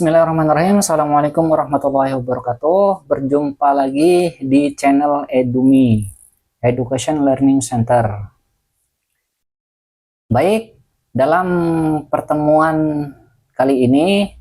Bismillahirrahmanirrahim. Assalamualaikum warahmatullahi wabarakatuh. Berjumpa lagi di channel Edumi, Education Learning Center. Baik, dalam pertemuan kali ini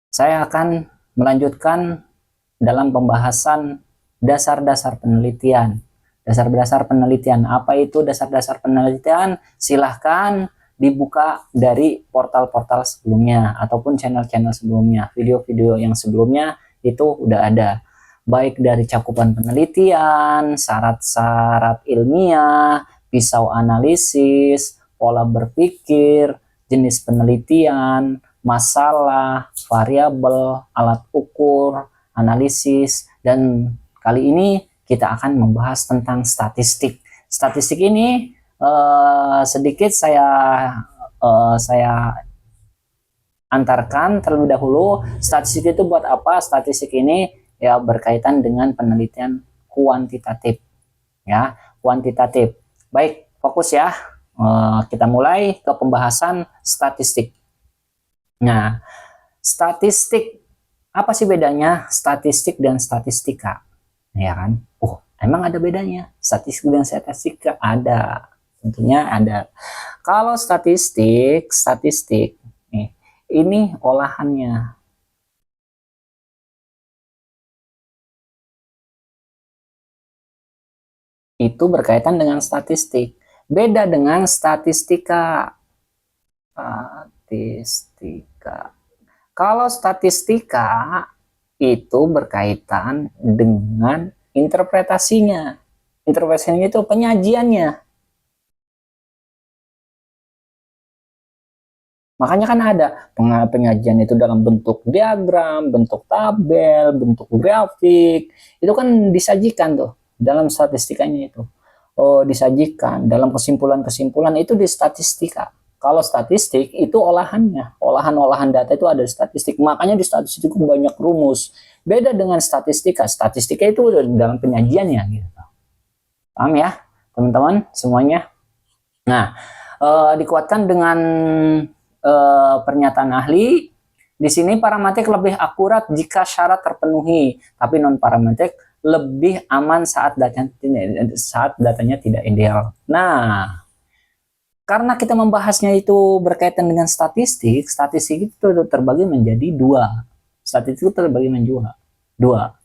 saya akan melanjutkan dalam pembahasan dasar-dasar penelitian. Dasar-dasar penelitian, apa itu dasar-dasar penelitian? Silahkan dibuka dari portal-portal sebelumnya ataupun channel-channel sebelumnya. Video-video yang sebelumnya itu udah ada, baik dari cakupan penelitian, syarat-syarat ilmiah, pisau analisis, pola berpikir, jenis penelitian, masalah, variabel, alat ukur, analisis, dan kali ini kita akan membahas tentang statistik. Statistik ini sedikit saya antarkan terlebih dahulu. Statistik itu buat apa? Statistik ini ya berkaitan dengan penelitian kuantitatif, ya, kuantitatif. Baik, fokus ya. Kita mulai ke pembahasan statistik. Nah, statistik, apa sih bedanya statistik dan statistika? Ya kan? Emang ada bedanya? Statistik dan statistika ada. Tentunya ada. Kalau statistik nih, ini olahannya. Itu berkaitan dengan statistik. Beda dengan statistika. Kalau statistika itu berkaitan dengan interpretasinya. Interpretasinya itu penyajiannya. Makanya kan ada penyajian itu dalam bentuk diagram, bentuk tabel, bentuk grafik. Itu kan disajikan tuh dalam statistikanya itu. Disajikan dalam kesimpulan-kesimpulan itu di statistika. Kalau statistik itu olahannya, olahan-olahan data itu ada di statistik. Makanya di statistik itu banyak rumus. Beda dengan statistika. Statistika itu dalam penyajiannya gitu. Paham ya, teman-teman semuanya? Nah, dikuatkan dengan pernyataan ahli. Di sini parametrik lebih akurat jika syarat terpenuhi, tapi non parametrik lebih aman saat datanya tidak ideal. Nah, karena kita membahasnya itu berkaitan dengan statistik, statistik itu terbagi menjadi dua. Statistik itu terbagi menjadi dua.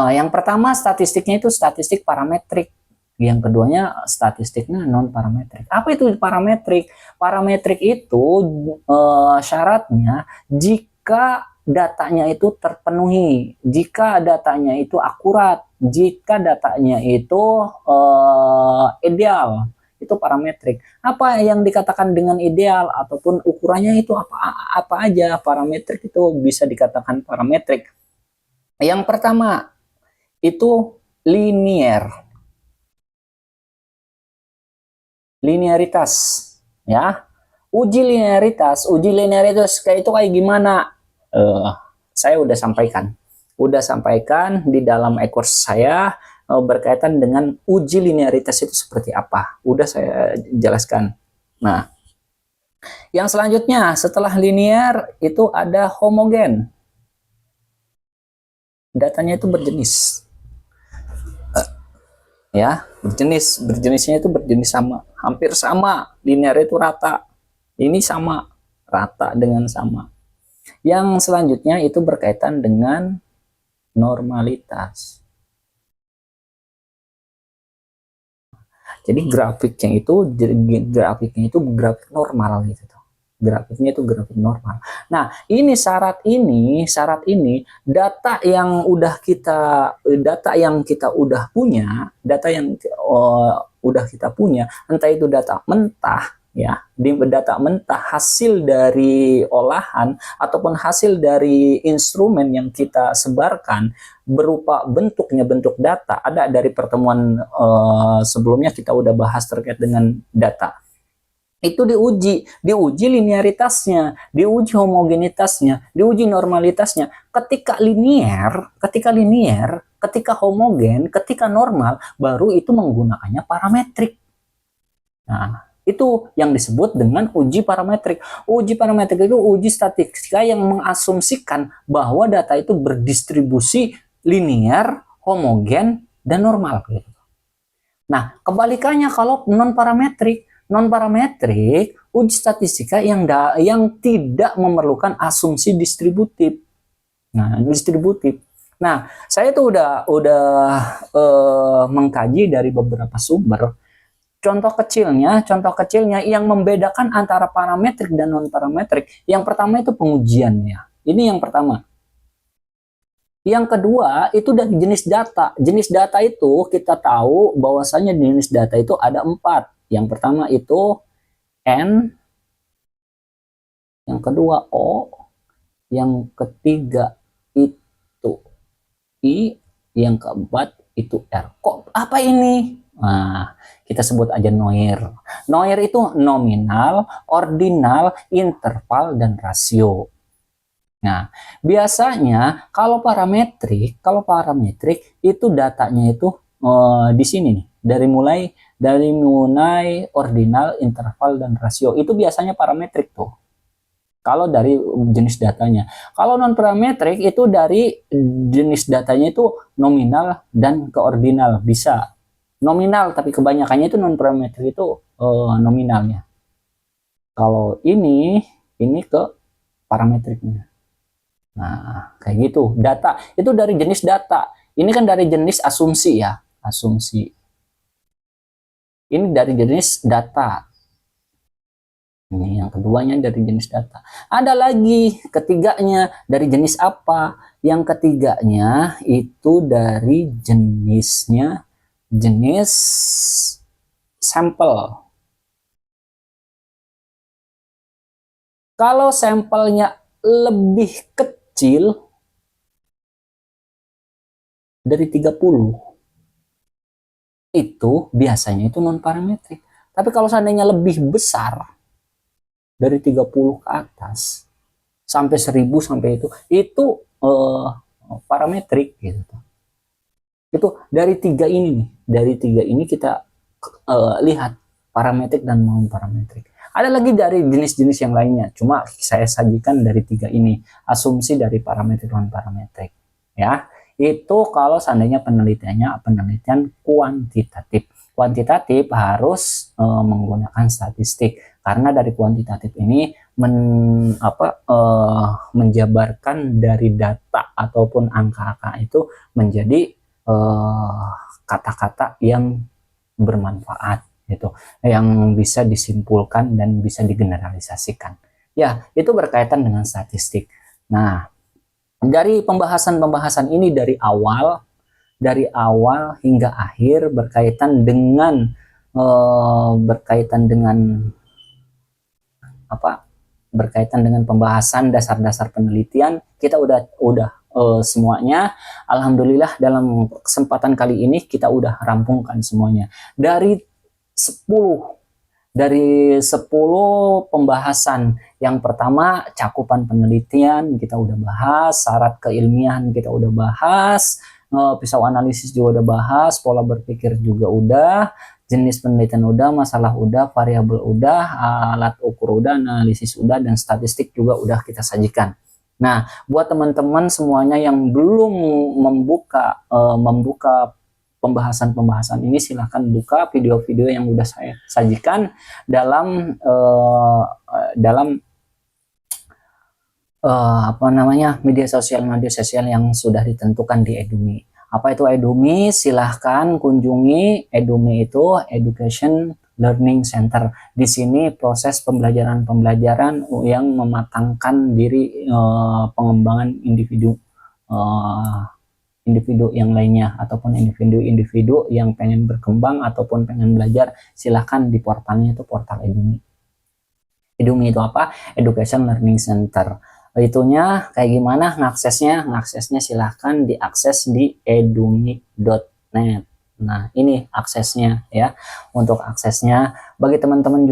Yang pertama statistiknya itu statistik parametrik. Yang keduanya statistiknya non parametrik. Apa itu parametrik? Parametrik itu syaratnya jika datanya itu terpenuhi, jika datanya itu akurat, jika datanya itu ideal. Itu parametrik. Apa yang dikatakan dengan ideal ataupun ukurannya itu apa aja? Parametrik itu bisa dikatakan parametrik. Yang pertama itu linear. Linearitas, ya. Uji linearitas kayak itu kayak gimana? Saya udah sampaikan di dalam e-course saya berkaitan dengan uji linearitas itu seperti apa. Udah saya jelaskan. Nah, yang selanjutnya setelah linear itu ada homogen. Datanya itu berjenis. Ya, berjenisnya itu berjenis sama, hampir sama, linear itu rata, ini sama, rata dengan sama. Yang selanjutnya itu berkaitan dengan normalitas. Jadi grafiknya itu grafik normal gitu. Grafiknya itu grafik normal. Nah, ini syarat ini data yang kita udah punya, entah itu data mentah ya, data mentah hasil dari olahan ataupun hasil dari instrumen yang kita sebarkan berupa bentuk data. Ada dari pertemuan sebelumnya kita udah bahas terkait dengan data. Itu diuji linearitasnya, diuji homogenitasnya, diuji normalitasnya. Ketika linear, ketika homogen, ketika normal, baru itu menggunakannya parametrik. Nah, Itu yang disebut dengan uji parametrik. Uji parametrik itu uji statistika yang mengasumsikan bahwa data itu berdistribusi linear, homogen, dan normal. Nah, kebalikannya kalau non-parametrik. Non-parametrik, uji statistika yang tidak memerlukan asumsi distributif. Nah, distributif. Nah, saya tuh udah mengkaji dari beberapa sumber. Contoh kecilnya yang membedakan antara parametrik dan non parametrik. Yang pertama itu pengujiannya. Ini yang pertama. Yang kedua itu dari jenis data. Jenis data itu kita tahu bahwasanya jenis data itu ada 4. Yang pertama itu N, yang kedua O, yang ketiga itu I, yang keempat itu R. Kok apa ini? Nah, kita sebut aja NOIR. NOIR itu nominal, ordinal, interval, dan rasio. Nah, biasanya kalau parametrik itu datanya itu di sini nih, dari mulai ordinal, interval, dan rasio. Itu biasanya parametrik tuh. Kalau dari jenis datanya. Kalau non parametrik itu dari jenis datanya itu nominal dan ke ordinal, bisa nominal, tapi kebanyakannya itu non parametrik itu nominalnya. Kalau ini ke parametriknya. Nah, kayak gitu. Data itu dari jenis data. Ini kan dari jenis asumsi ya, asumsi. Ini dari jenis data. Ini yang keduanya dari jenis data. Ada lagi ketiganya dari jenis apa? Yang ketiganya itu dari jenis sampel. Kalau sampelnya lebih kecil dari 30, itu biasanya itu non parametrik. Tapi kalau seandainya lebih besar dari 30 ke atas sampai 1000 sampai itu parametrik gitu. Itu dari tiga ini nih, dari tiga ini kita lihat parametrik dan non parametrik. Ada lagi dari jenis-jenis yang lainnya, cuma saya sajikan dari tiga ini, asumsi dari parametrik non parametrik ya. Itu kalau seandainya penelitian kuantitatif. Kuantitatif harus menggunakan statistik, karena dari kuantitatif ini menjabarkan dari data ataupun angka-angka itu menjadi kata-kata yang bermanfaat gitu, yang bisa disimpulkan dan bisa digeneralisasikan. Ya, itu berkaitan dengan statistik. Nah, dari pembahasan ini dari awal hingga akhir berkaitan dengan pembahasan dasar-dasar penelitian. Kita udah semuanya. Alhamdulillah dalam kesempatan kali ini kita udah rampungkan semuanya. Dari 10 pembahasan. Yang pertama cakupan penelitian kita udah bahas, syarat keilmiahan kita udah bahas, pisau analisis juga udah bahas, pola berpikir juga udah, jenis penelitian udah, masalah udah, variabel udah, alat ukur udah, analisis udah, dan statistik juga udah kita sajikan. Nah, buat teman-teman semuanya yang belum membuka pembahasan ini, silahkan buka video-video yang udah saya sajikan dalam media sosial yang sudah ditentukan di Edumi. Apa itu Edumi? Silahkan kunjungi. Edumi itu Education Learning Center. Di sini proses pembelajaran yang mematangkan diri pengembangan individu yang lainnya, ataupun individu yang pengen berkembang ataupun pengen belajar, silahkan di portalnya itu portal Edumi. Edumi itu apa? Education Learning Center. Itunya kayak gimana ngaksesnya? Ngaksesnya silahkan diakses di edumi.net. Nah, ini aksesnya ya. Untuk aksesnya bagi teman-teman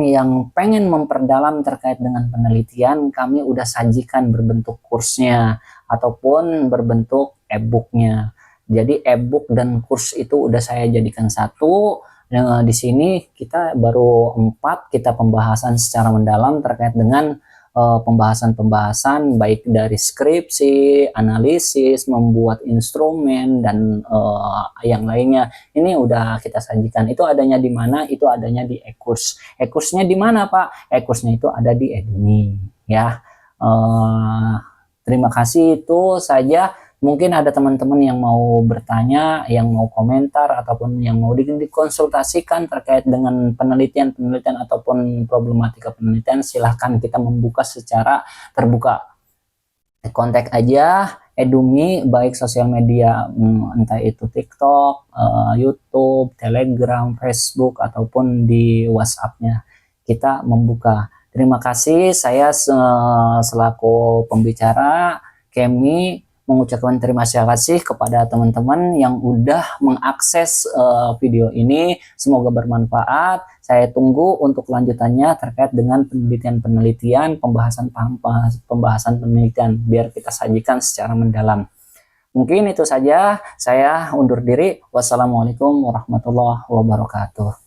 yang pengen memperdalam terkait dengan penelitian, kami udah sajikan berbentuk kursnya ataupun berbentuk e-booknya. Jadi e-book dan kurs itu udah saya jadikan satu. Di sini kita baru 4 kita pembahasan secara mendalam terkait dengan pembahasan-pembahasan baik dari skripsi, analisis, membuat instrumen dan yang lainnya. Ini udah kita sajikan. Itu adanya di mana? Itu adanya di e-course. E-course-nya di mana, Pak? E-course-nya itu ada di Edumi, ya. Terima kasih, itu saja. Mungkin ada teman-teman yang mau bertanya, yang mau komentar, ataupun yang mau dikonsultasikan terkait dengan penelitian-penelitian ataupun problematika penelitian, silahkan kita membuka secara terbuka. Kontak aja Edumi, baik sosial media, entah itu TikTok, YouTube, Telegram, Facebook, ataupun di WhatsApp-nya. Kita membuka. Terima kasih, saya selaku pembicara, Kemi, mengucapkan terima kasih kepada teman-teman yang udah mengakses video ini. Semoga bermanfaat. Saya tunggu untuk lanjutannya terkait dengan penelitian-penelitian, pembahasan penelitian, biar kita sajikan secara mendalam. Mungkin itu saja. Saya undur diri. Wassalamualaikum warahmatullahi wabarakatuh.